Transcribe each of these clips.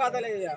కథలేదు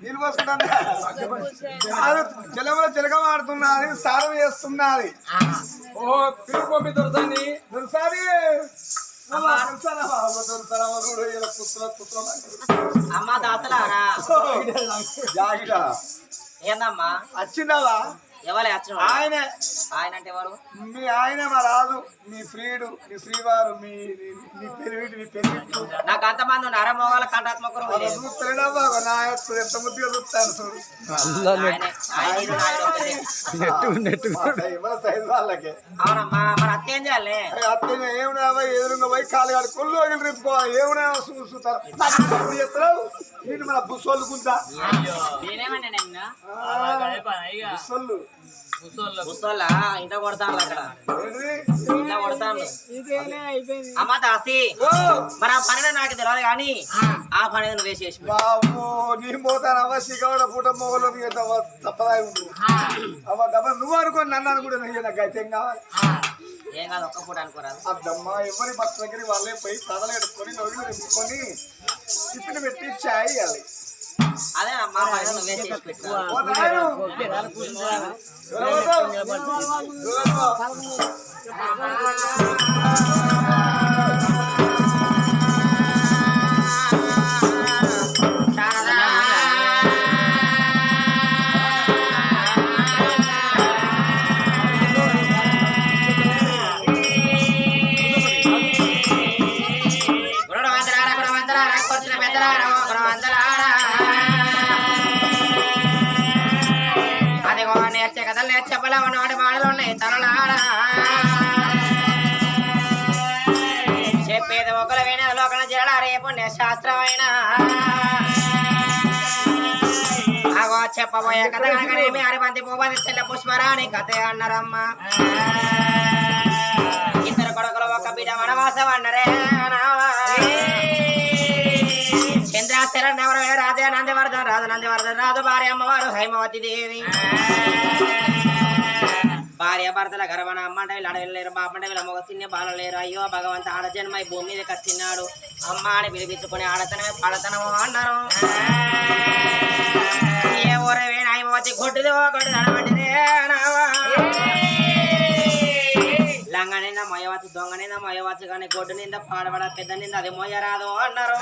నీళ్ళు పోసుకుంటాను జలంలో చిలకం ఆడుతున్నది సారం చేస్తున్నది ఓ తిరుపతి దొరసాని దొరసాని అమ్మా దాసలారా ఏందమ్మా వచ్చిందావా ఎవరే ఆయన ఆయన అంటే ఎవరు మీ ఆయన మా రాదు మీ ఫ్రీడు మీ శ్రీవారు మీ పెరివిటి మీ పెరివిట్టు నాకు అంతమంది ఉన్నారు మోగాల కంటాత్మకులు చూస్తలేడమ్మా నా ఎంత ముద్దుగా చూస్తాను వాళ్ళకి అవునమ్మా మరి అత్త ఏం చేయాలి అత్త ఏమినా ఎదురుగా పోయి కాలు కాడు కొల్లు రేపుకోవాలి ఏమైనా చూస్తారు చెప్తావు నేను మన బుస్సోళ్ళుకుంటా బుస్సోళ్ళు ముసోళ్ళ ఇంత కొడతాను అక్కడ ఇంత కొడతాను అమ్మ దాసి మరి ఆ పని నాకు తెలియదు కానీ ఆ పని నువ్వు వేసేసి నేను పోతాను అవ్వ సిగవడ పూట మొగలు తప్పదాయి ఉండు అవ్వ గబ నువ్వు అనుకోని నన్ను అనుకుంటే నాకు అయితే ఏం కావాలి ఏం కాదు ఒక్క పూట అనుకోరాదు అద్దమ్మా ఎవరి భర్త దగ్గరికి వాళ్ళే పోయి కథలు కట్టుకొని నొగిలు నింపుకొని టిఫిన్ పెట్టి చాయ్ ఇవ్వాలి అదే అమ్మా పని నువ్వు వేసేసి పెట్టు చెప్పలే ఉన్నవాడి మాటలు ఉన్నాయి తనలారా చెప్పేది ఒకరు వినే లోకన జడ రేపు శాస్త్రమైన అగో చెప్పబోయే కథ కనుకనేమి అరిబంతి పూబంతి చెల్ల పుష్పరాణి కథ అన్నారమ్మ ఇద్దరు కొడుకులు ఒక బిడ్డ వనవాసం అన్నరే చంద్రాశరణ రాజే నందివర్ధన్ రాజు భార్య అమ్మవారు హైమవతి దేవి భార్య భర్తల గర్వన అమ్మంట వీళ్ళు అడవిలేరు బాపంట వీళ్ళ మొగ తిన్న బాల లేరు అయ్యో భగవంత ఆడజన్మై భూమి మీదకి వచ్చినాడు అమ్మ అని పిలిపించుకుని ఆడతనమే పడతనము అన్నారు ఏ ఊరవే హైమవతి కొట్టుది కొట్టు నడవంటిదే లంగ నింద మొయ్యవచ్చు దొంగ నింద మొయ్యవచ్చు కానీ గొడ్డు నింద పాడబడ పెద్ద నింద అది మొయ్యరాదు అన్నారు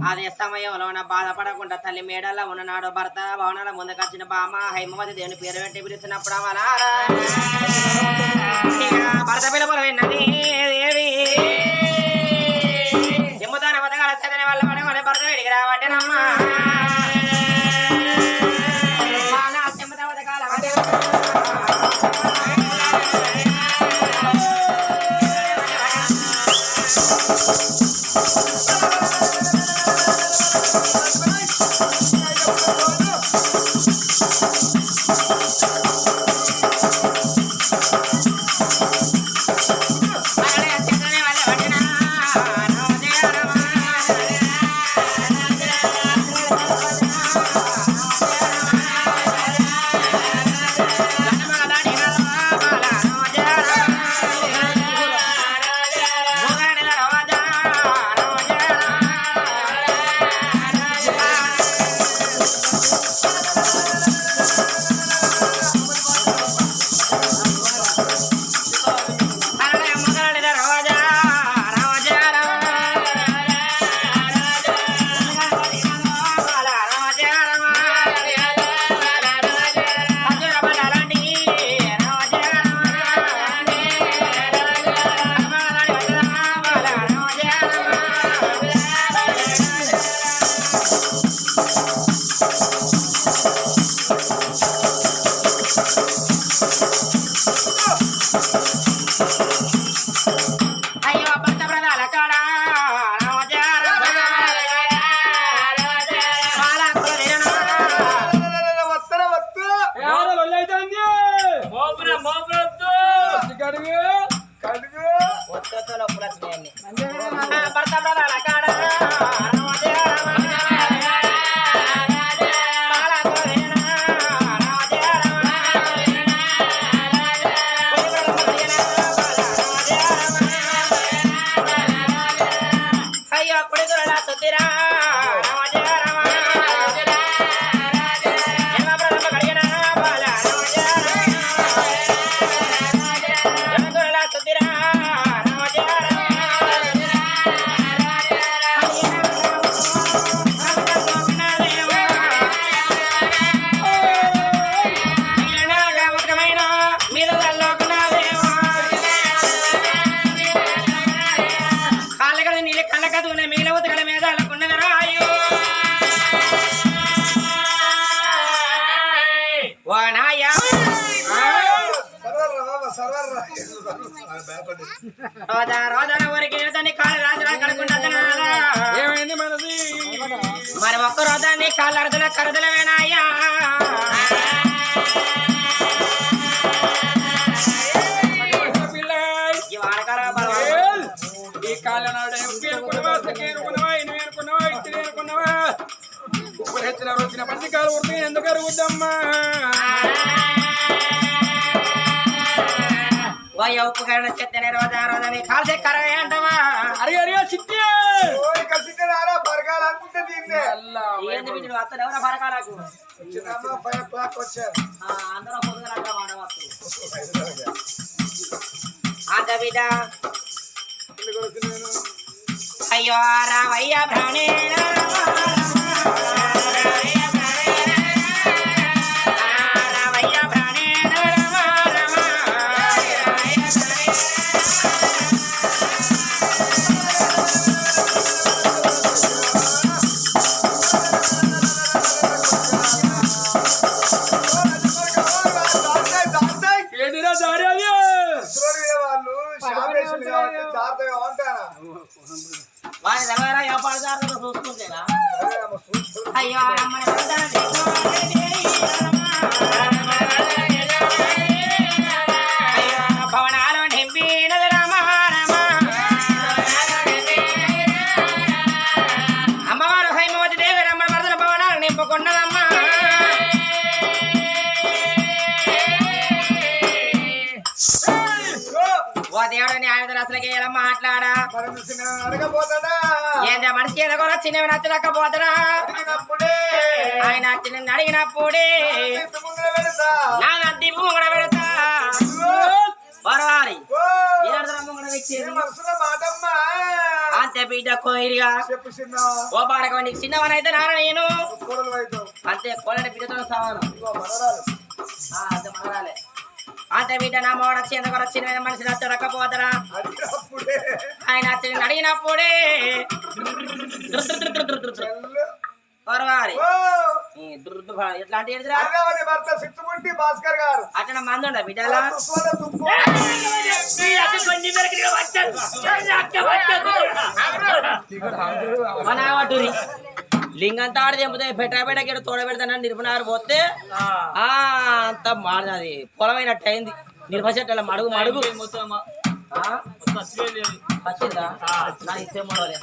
అదే సమయంలో బాధపడకుండా తల్లి మేడల్లో ఉన్ననాడు భర్త భవనాల ముందుకొచ్చిన బామ్మ హైమవతి దేవుని పేరు పెట్టి పిలుస్తున్నప్పుడు అవనారా భర్త పిలుపులు విన్నది దేవి సింహతాన పథకాల చదివిన వల్ల పడగొని భర్త వేడికి రావట్టేనమ్మా సింహత పథకాల ఓ నాయ్యా రోజా రోజా ఊరికి ఏదని కాలు రాజులా కడుకుంటా ఏమైంది మనది మరి ఒక్క రోజా నీ కాళ్ళు అరదుల కరదులవేనాయ్యా పిల్ల ఈ వాడకాల ఈ కాలనాడు ఎంపీ అనుకున్నావా సఖీ అనుకున్నావా ఇన్ని అనుకున్నావా ఇత్తిరి అనుకున్నావా ఉప్పులు హెచ్చిన వచ్చిన పచ్చి కాలు ఉడితే ఎందుకు అరుగుద్దమ్మా వయ్య ఉప్పు కరణ చెత్తనే రోజా రోజా నీ కాలు చెక్కర అంటవా అరే అరే చిట్టి బరగాలనుకుంటే దీన్నే ఏంది వీళ్ళు అసలు ఎవరో పరకాలకు వచ్చిందమ్మా 5 o'clock వచ్చారు అందరూ పొద్దుగల వాడవచ్చు అంత బిడ్డ అయ్యో రావయ్య ప్రాణే రావయ్య ప్రాణే ఏంటిరా దారి అది వాళ్ళు శాపేషన్ కాబట్టి జాగ్రత్తగా ఉంటారా వాడి దగ్గర వ్యాపారదారులు చూసుకుంటేనా అయ్యో అమ్మని అయ్యో భవనాలు నింపినది రామ అమ్మవారు హైమవతి దేవి రమ్మని మరదల భవనాలు నింపుకున్నదమ్మా ఓ దేవుడు న్యాయధులు అసలుకి ఎలా మాట్లాడా అడగపోతాడా ఏంద్ర మనిషి ఏదో చిన్న నచ్చలేకపోతాడా ఆయన చిన్న అడిగినప్పుడే నా నద్ది ముంగడ పెడతా పర్వాలి అంతే బిడ్డ కోయిరిగా ఓ బాడక నీకు చిన్నవనైతే నాన్న నేను అంతే కోళ్ళ బిడ్డతో సవాను అంతే మనరాలే అంతే బిడ్డ నా మోడ చిన్న చిన్న మనిషి నచ్చకపోతారా ఆయన అడిగినప్పుడే పర్వాలి ఎట్లాంటి భాస్కర్ గారు అట్లా మంది ఉండ బిడ్డలా మనటూరి లింగంతా ఆడి తెంపుతే పెట్ట తోడ పెడతానని నిర్మనారు పోతే అంత మాడది పొలమైనట్టు అయింది నిర్మ చెట్ల మడుగు మడుగు వచ్చిందా నా ఇస్తే మొదలే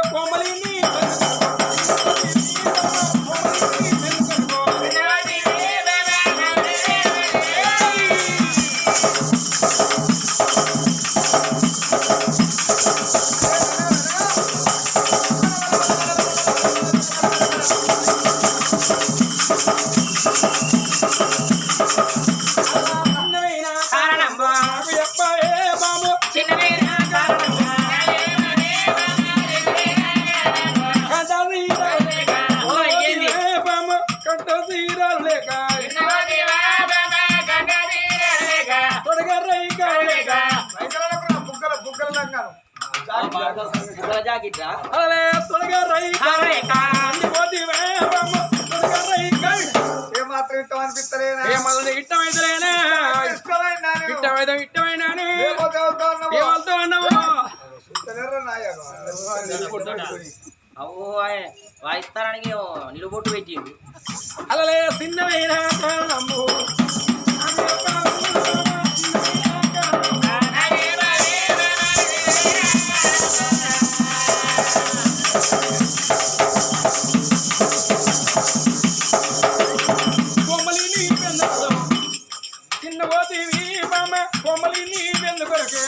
కోమలిని ఏమాత్రం ఇష్టం అనిపిస్తలేనా ఇష్టమైతేనా ఇష్టమైనా ఏమవుతా అన్నావు అవ్వో వాయిస్తారానికి నిలుబొట్టు పెట్టిండు అలలే చిన్నమైన కారణము కోమలిని పెందుకు చిన్న పోతీవి మామ కోమలిని పెందుకొరకే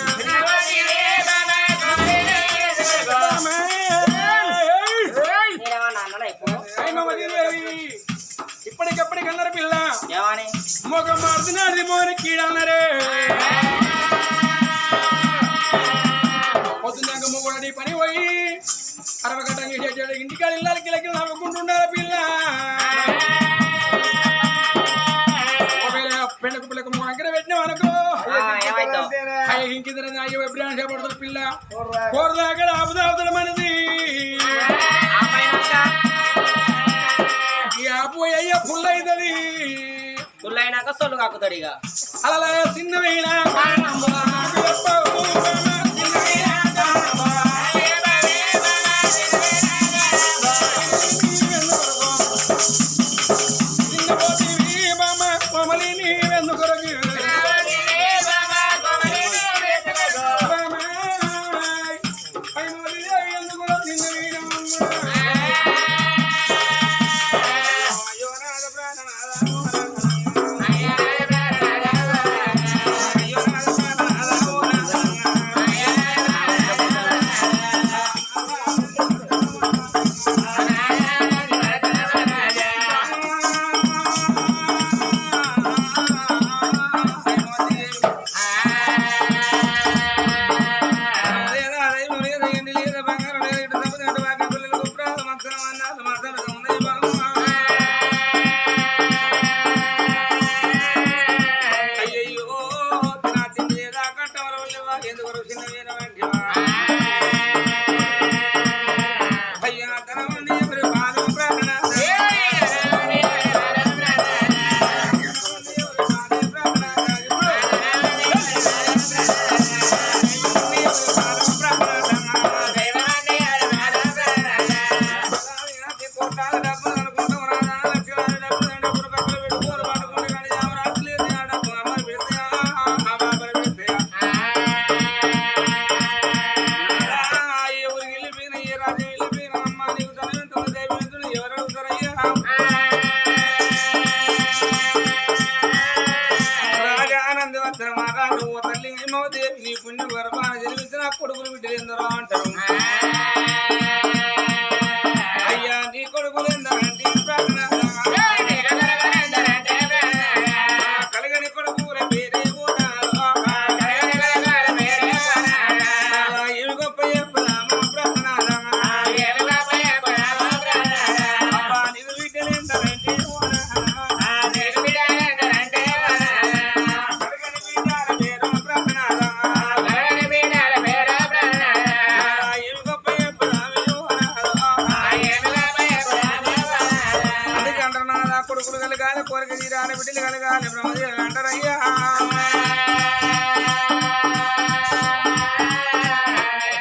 ఇప్పటికప్పటికి అన్నారు పిల్ల మొగ మార్చినాడు మోని కీడన్నారే పొద్దున్నాక మొగడి పని పోయి అరవగట్టంగా చేసాడు ఇంటికాడ ఇళ్ళకి కిలకి నవ్వుకుంటున్నారు పిల్ల ఒకవేళ పెండకు పిల్లకు దగ్గర పెట్టినాం అనుకో ఇంకిద్దరు అయ్యో ఎప్పుడు పడుతుంది పిల్ల కూర దాకా ఆపుతా కొడుకు కాకుతాడు ఇక అలా చిన్నవైనా కొడుకులు బిడ్డలు ఎందరో అంటారు అయ్యా నీ కొడుకులు ఎందరంటే కలగని కొడుకుల పేరే ఏమి గొప్ప చెప్పదామా అబ్బా నీకు బిడ్డలు ఎందరంటే కొడుకులు కలగాలి కోరిక తీరాలి బిడ్డలు కలగాలి బ్రహ్మదేవులు అంటారయ్యా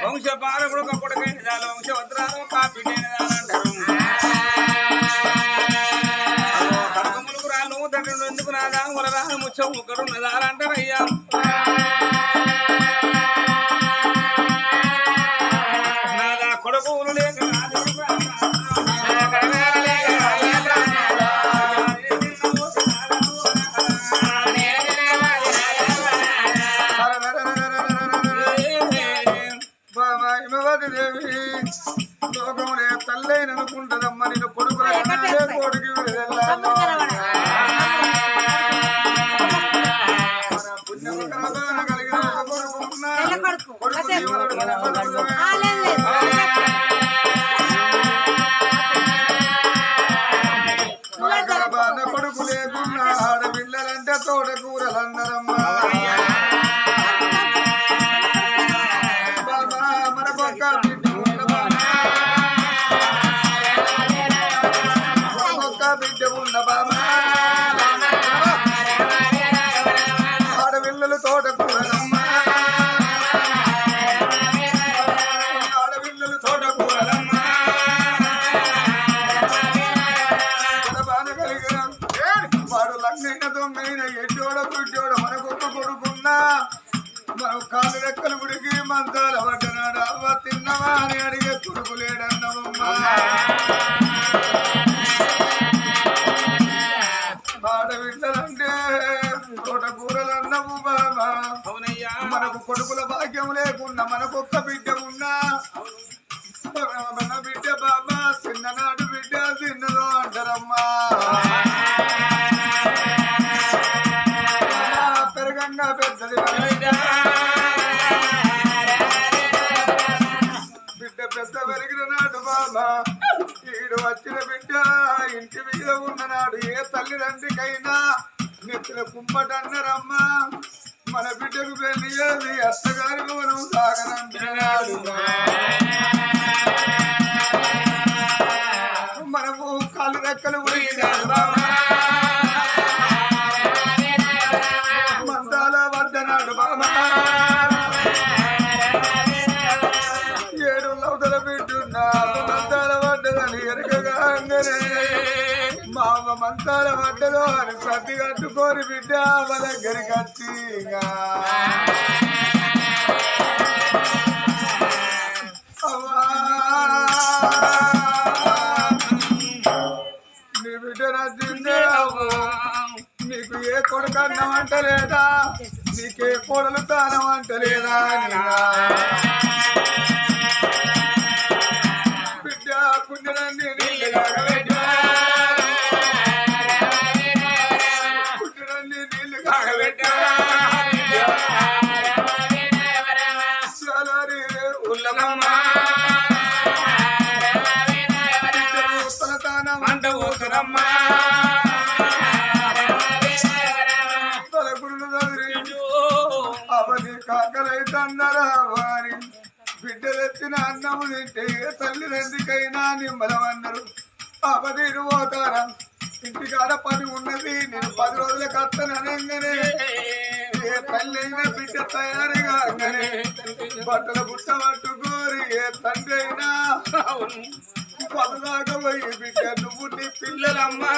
వంశ పాలకుడు ఒక కొడుకైన చాలు వంశవత్రాలు కాపిటైన అంటారు కనకములకు రాను తండ్రి ఎందుకు నాదా మురరాను ముచ్చం ముక్కడు ఉన్నదాలంటారయ్యా నాదా కొడుకులు లేక లోకంలో తల్లైన అనుకుంటదమ్మా నేను కొడుకుల కొడుకు కలిగిన కొడుకు లేకున్నా ఆడపిల్లలంటే తోటకూరలు అన్నారమ్మా బిడ్డ ఉన్న బాబా ఆడపిల్లలు తోటకూరలమ్మా ఆడపిల్లలు తోటకూరలమ్మా బాధ కలిగిన వాడు లగ్నైన దొంగైన ఎడ్డోడ గుడ్డోడ మనకొక్క కొడుకున్నా మనం కాలు రెక్కలు ఉడికి మంతాల పడ్డనాడు అవ్వ తిన్నవా అని అడిగే కొడుకు లేడన్నవమ్మా ఆడబిడ్డలంటే తోటకూరలు అన్నవు బాబా మనకు కొడుకుల భాగ్యం లేకున్నా మనకొక్క బిడ్డ ఉన్నా మన బిడ్డ బాబా చిన్ననాడు బిడ్డ తిన్నదో అంటారమ్మా పెరగంగా పెద్దది బిడ్డ పెద్ద పెరిగిన నాడు బాబా ఈడు వచ్చిన బిడ్డ ఇంటి మీద ఉన్ననాడు ఏ తల్లిదండ్రికైనా నెత్తిన కుంపటన్నరమ్మా మన బిడ్డకు పెళ్లి చేసి అత్తగారి మనం సాగనంటున్నాడు మనకు కాళ్ళు రెక్కలు ఉడిగినాడు బాబా మంతాల పడ్డదని ఎరగగానే మా అమ్మ మంతాల పడ్డదో అని సర్ది కట్టుకోని బిడ్డ మా దగ్గరికి వచ్చి నీ బిడ్డ నచ్చిందే నీకు ఏ కొడుకు అన్నం అంటలేదా నీకే కోడలు తానం అంటలేదా బిడ్డ పుణ్యలన్నీ నీళ్ళు కాగబెట్టా పుణ్యలన్నీ నీళ్ళు కాగబెట్టా అవని కాకలైతన్నరా వారి బిడ్డలెత్తిన అన్నము తింటే తల్లిదండ్రికైనా నిమ్మలమన్నారు అవనీరు పోతారా ఇంటికాడ పని ఉన్నది నేను 10 రోజులకు వస్తాననగానే ఏ తల్లి అయినా బిడ్డ తయారు కాగానే బట్టల బుట్ట పట్టుకోరి ఏ తండ్రి అయినా పదదాకా పోయి బిడ్డ నువ్వు నీ పిల్లలమ్మా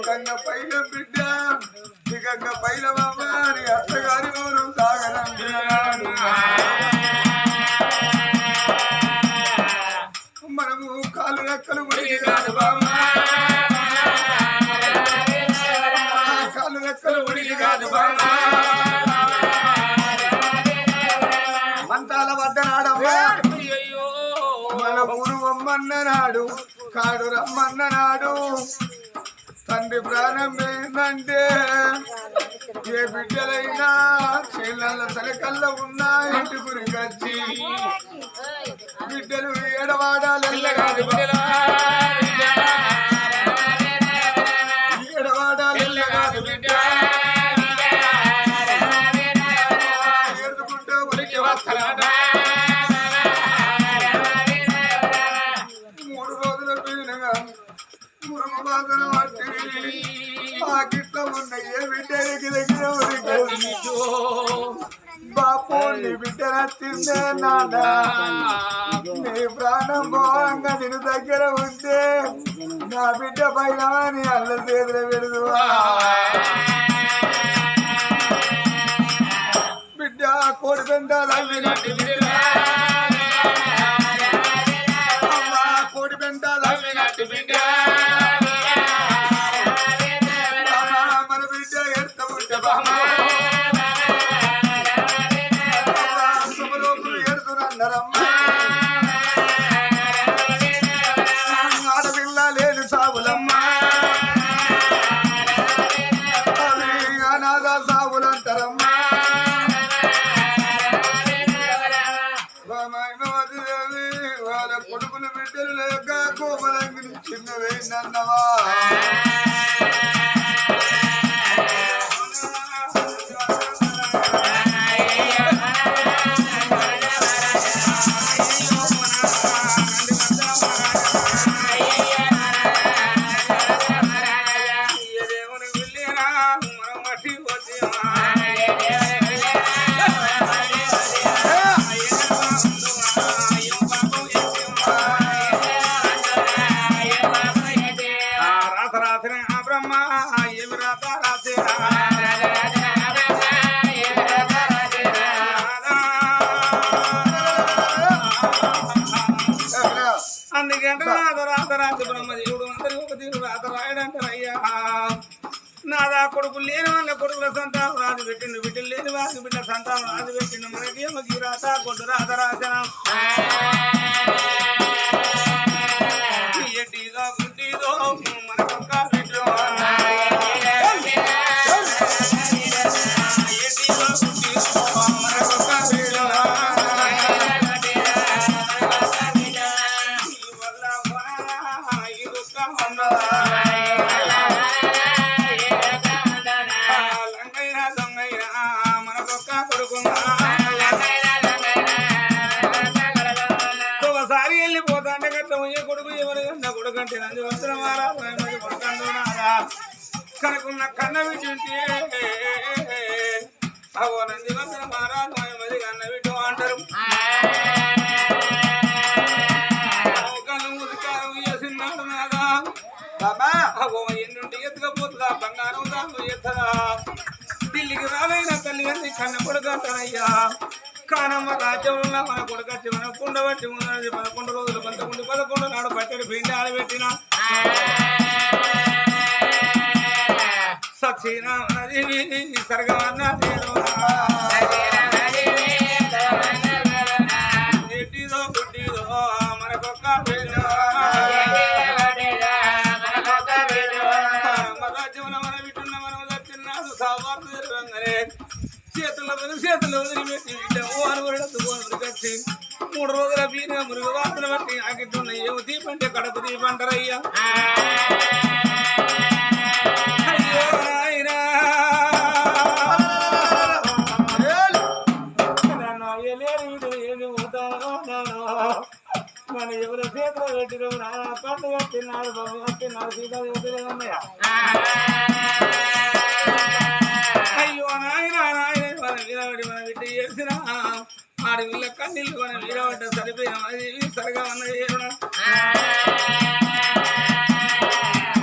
గంగ పైన బిడ్డ గంగ పైన అని అత్తగారి వారు తాగరంటున్నాడు మనము కాలు రెక్కలు ఉడికి కాదు బామ్మ కాలు రెక్కలు ఉడికి కాదు బామ్మ మంతాల వద్దనాడమ్మా మన ఊరు రమ్మన్ననాడు కాడు రమ్మన్ననాడు తండ్రి ప్రాణం ఏంటంటే ఏ బిడ్డలైనా చెల్లెళ్ళ తలకల్ల ఉన్నా ఇంటి గురికి వచ్చి బిడ్డలు ఏడవాడాలి ఏడవాడాలి ఏడుకుంటే ఉనికి వస్తాడ 3 రోజుల పీనగా మురుగు బాధన పట్టి ఆ గిట్ల ఉన్న ఏ బిడ్డకి దగ్గర బాపు నీ బిడ్డ నచ్చిందే నాన్న నీ ప్రాణం పోవంగా నేను దగ్గర ఉంటే నా బిడ్డ పైన నీ అల్ల చేతులు పెడుదువా బిడ్డ కోడి పెంటాలి అమ్మా కోడి పెంటాలి మన బిడ్డ ఎంత ఉంటే బామా ఆడపిల్ల లేదు సావులమ్మా అవి అనాథ సావులంటారమ్మా వాళ్ళ కొడుకులు బిడ్డలు లేక కోపలంగి చిన్నవేందన్నవా అందుకంటే రాతరాత్రి బ్రహ్మదేవుడు అందరి ఒక తీరు రాత రాయడంటారయ్యా నాదా కొడుకులు లేని వాళ్ళ కొడుకుల సంతానం రాజు పెట్టిండు బిడ్డలు లేని వాళ్ళకి బిడ్డ సంతానం రాజు పెట్టిండు మనకి రాత కొట్టు రాత రాజనం ఎట్టిదో గుడ్డిదో మనకొక్క బిడ్డ ఎట్టిదో గుడ్డిదో మనకొక్క బిడ్డ ఒకసారి వెళ్ళిపోతాంటే గట్ల పోయే కొడుకు ఎవరైనా కొడుకంటే నంది వస్త్రమారా కొడుకంటున్నారా కనుకున్న కన్న వింటే అవో నంది వస్త్రమారా మది కన్న వింటూ అంటారు కన్న కొడుకు అంటారయ్యా కానమ్మ రాజ్యంలో మన కొడుకు మన కుండబట్టి ఉన్నది 11 రోజులు 11 నాడు పచ్చడి పిండి ఆడబెట్టిన సచ్చినా సరగమన్నా ఎట్టిదో పుట్టిదో మనకొక్క రాజ్యంలో మనం వింటున్న మనం వచ్చినాడు సావార్త జరగంగానే చేతుల్లో వదిలిపెట్టి కచ్చి 3 రోజుల బీరుగా మురుగు వాసన బట్టి ఆగిట్టున్న ఏమో దీపంటే కడప దీపంటారయ్యా అయ్యో నాయనా నన్ను అయ్యలేరు వీడు ఏది పోతానో మన ఎవరు చేతిలో పెట్టిన పండు కట్టినాడు బాబు కట్టినాడు సీతా వదిలేదన్నయ్య అయ్యో నాయన నాయన మన వీరవాడి మన బిడ్డ చేసిన ఆడి వీళ్ళ కన్నీళ్ళు మన వీరవాడ సరిపోయిన సరిగా ఉన్నది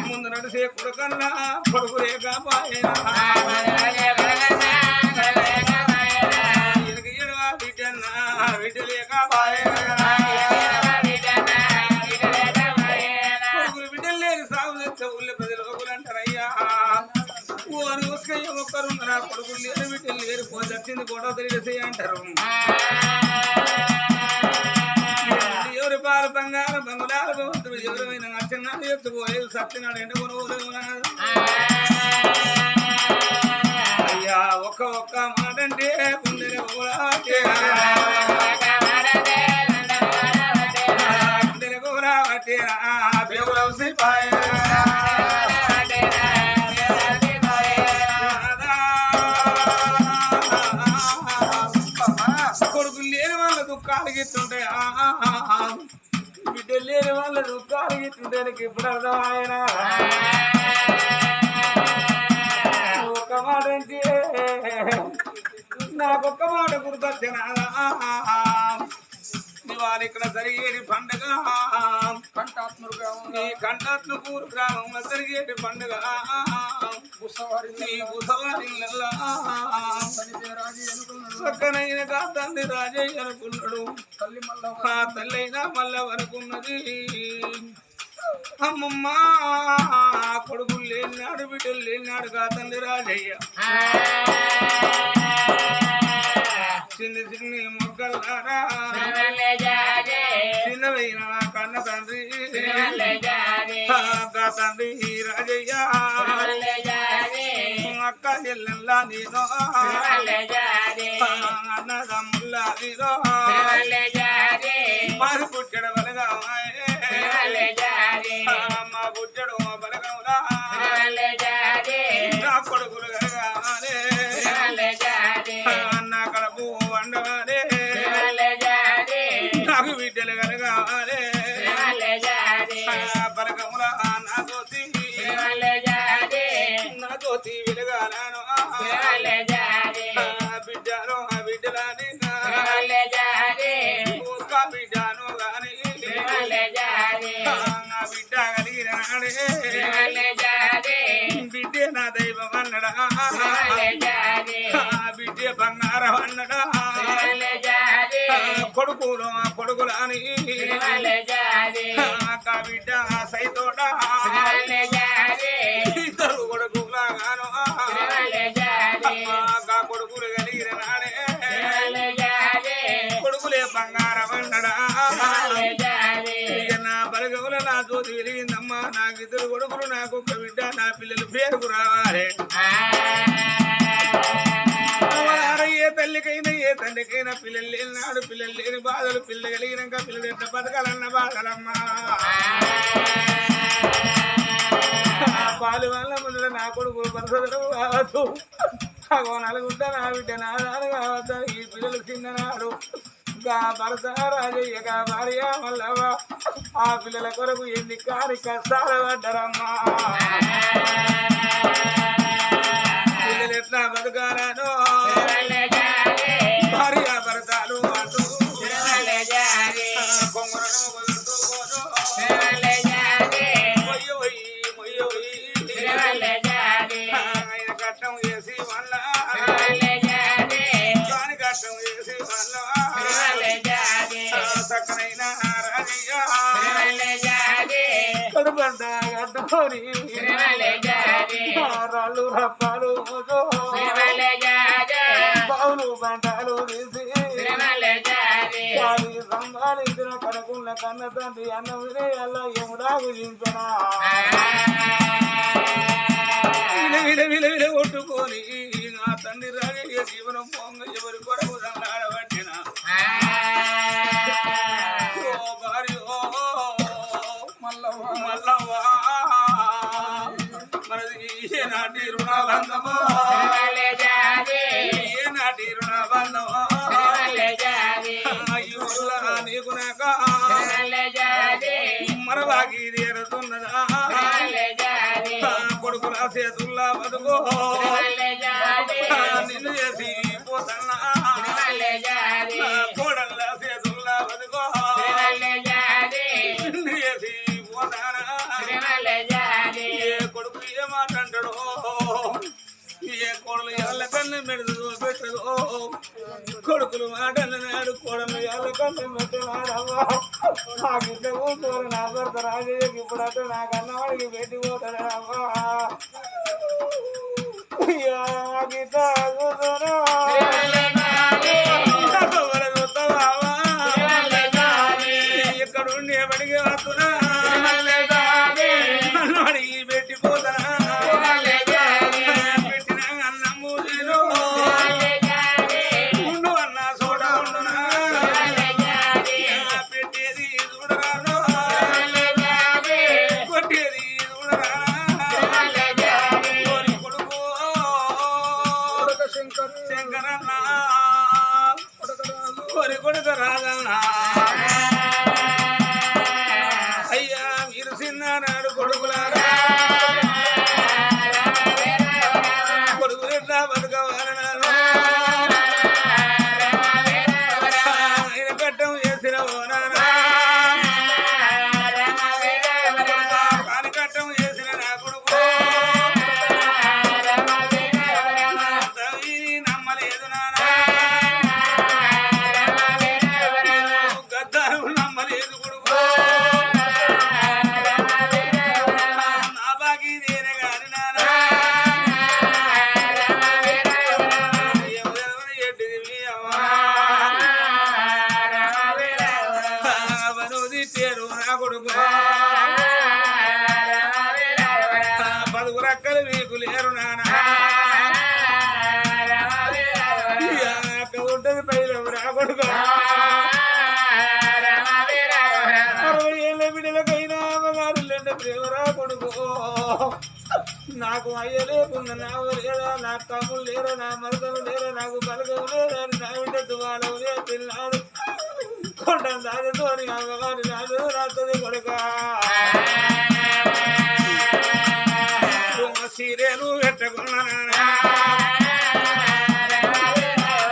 ముందు నడిసే కొడుకన్నా కొడుకు లేక బిడ్డన్నా బిడ్డ లేక కొడుకులు బిడ్డలు లేని సాగు తెచ్చే ఊళ్ళో ప్రజలు అంటారయ్యా ఒక్కరు నా కొడుకులు లేరు బిడ్డలు లేరు వచ్చింది గొడవ తెలియజేసి అంటారు ఎవరి పాలు బంగారం బంగుళాలు భవంతుడు ఎవరైనా నచ్చినాడు ఎత్తుకోలేదు సత్యనాడు ఎండకొని అయ్యా ఒక్క మాట అంటే గుండె గుండె కొడుకులు లేని వాళ్ళ దుఃఖాలు గిట్టుంటాయి బిడ్డలు లేని వాళ్ళ దుఃఖాలు గిట్టుంటే ఇప్పుడు అర్థం ఆయన ఒక మాట అంటే నాకొక్క మాట గుర్తొచ్చినా వారు ఇక్కడ జరిగేది పండుగ నీ కంఠాత్మకూరు గ్రామంలో జరిగేది పండుగ చక్కనైన తండ్రి రాజయ్య అనుకున్నాడు ఆ తల్లైనా మళ్ళా అనుకున్నది అమ్మమ్మ కొడుకులు లేనాడు బిడ్డలు లేనాడు కా తండ్రి రాజయ్య చిన్ని మొక్కలారా చిన్నవైన కన్న తండ్రి తండ్రి రాజయ్య అక్క చెల్లెల్లా నేను అన్నదమ్ముల్లా నీరో మరి పుట్టడు బలగా మా పుట్టడు బలగంలా నా కొడుకులు కలగాలే నా కడుపు వండవాలే నాకు బిడ్డలు కలగాలే బలగంలా నా జ్యోతి వెలగాలను బిడ్డను బిడ్డలని బిడ్డను గాని బిడ్డ కలిగిన బిడ్డ నా దైవం అన్నడా బిడ్డ బంగారం అన్నడా కొడుకులు కొడుకులని బిడ్డ సైతోట ఇద్దరు కొడుకులాగాను కొడుకులు కలిగిన నాడే కొడుకులే బంగారం అన్నడా నా బలగవుల నా జ్యోతి వెలిగిందమ్మా నాకు ఇద్దరు కొడుకులు నాకు ఒక బిడ్డ నా పిల్లలు పేరుకు రావాలి ఏ తల్లికైనా ఏ తండ్రికైనా పిల్లలు లేనినాడు పిల్లలు లేని బాధలు పిల్ల కలిగినాక పిల్లలు ఎట్లా బతకాలన్న బాధలమ్మా పాలు వల్ల ముందు నా కొడుకు బతకడు కావచ్చు నలుగుంటా నా బిడ్డ నా నాన్న కావద్దా ఈ పిల్లలు చిన్ననాడు భర్త రాజయ్య భార్య మల్లవ ఆ పిల్లల కొరకు ఎన్ని కాని కష్టాలు పడ్డరమ్మా పిల్లలు ఎట్లా బతకాలను భార్య భర్తలు అంటూ కొంగరను వదులుతూ ఆయన కట్టం చేసి మళ్ళా పంట కట్టుకొని రాళ్ళు రప్పాలు బావులు పంటలు తీసి సంపాదించిన కడకున్న కన్న తండ్రి అన్న వినయాల్లో ఎముడా గురించనా విల కొట్టుకొని నా తండ్రి రాజయ్య జీవనం పొంగ ఎవరి కొరకు ఆడబట్టిన మల్లవ్వ మనది ఏనాటి రుణబంధమో ఏనాటి రుణబంధమో నీకు నాక మరవాకి తీరుతున్నదా కొడుకుల చేతుల్లా బతుకో నిన్ను చేసి పోతన్నా కోడళ్ళ చేతుల్లా బతుకో నిన్ను చేసి పోతానా ఏ కొడుకు ఏమాటంటాడో ఏ కోడలు ఎల్ల కన్ను మెడుదు పెట్టదో కొడుకులు మాటలు నాడు కోడలు ఎల్ల కన్ను పెట్టినాడమ్మా నా బిడ్డ కూతురు నా భర్త రాజయ్యకి ఇప్పుడు అతను నా కన్నవాడికి పెట్టిపోతాడమ్మా గీత కూతురు ఎక్కడుండి ఎవడికి వస్తున్నా అడిగి పెట్టిపోతానా పెట్టిన అన్నము నేను ఉండు అన్న చోట ఉండునా పెట్టేది చూడరాను కొట్టేది చూడరా కొడుకు శంకరన్న కొడుకు రాజన్న అయ్యా మీరు చిన్నాడు కొడుకులారా కొడుకు ఎట్లా బతకవాలన్నారు ఆయన కట్టం చేసిన ఓనారా కాని కట్టం చేసిన నా కొడుకు నమ్మలేదు నానా గద్దారు నమ్మలేదు కొడుకు నా బాకీ నేనే గాని నానా ఎవరెవరు ఎడ్డిది అమ్మా అవనుది తేరు నా కొడుకు పదుగు రక్కలు మీకు లేరు నానా ఉంటది పైలం నా కొడుకు 60 ఏళ్ళ బిడ్డలకైనా అమ్మగారులంటే ప్రేమరా కొడుకు నాకు అయ్య లేకుండా నాకు లేరా నా తమ్ముడు లేరా నా మరదలు లేరా నాకు బలగం లేరా నా బిడ్డ దువాలు పిల్లాడు కొండ దానితోని అమ్మగారి నాడు రాస్తుంది కొడుక సీరేలు పెట్టుకున్నానా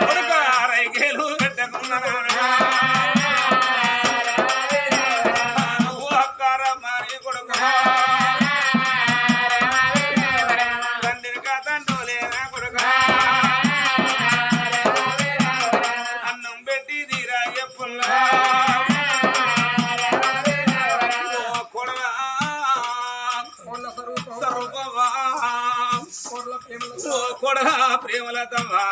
కొడుక రైకేలు పెట్టుకున్నానా అక్కార మారి కొడుక తండ్రి కాతంటోలేనా కొడుక అన్నం పెట్టి తీరా ఎప్పుల్లా కొడగా ప్రేమలతవా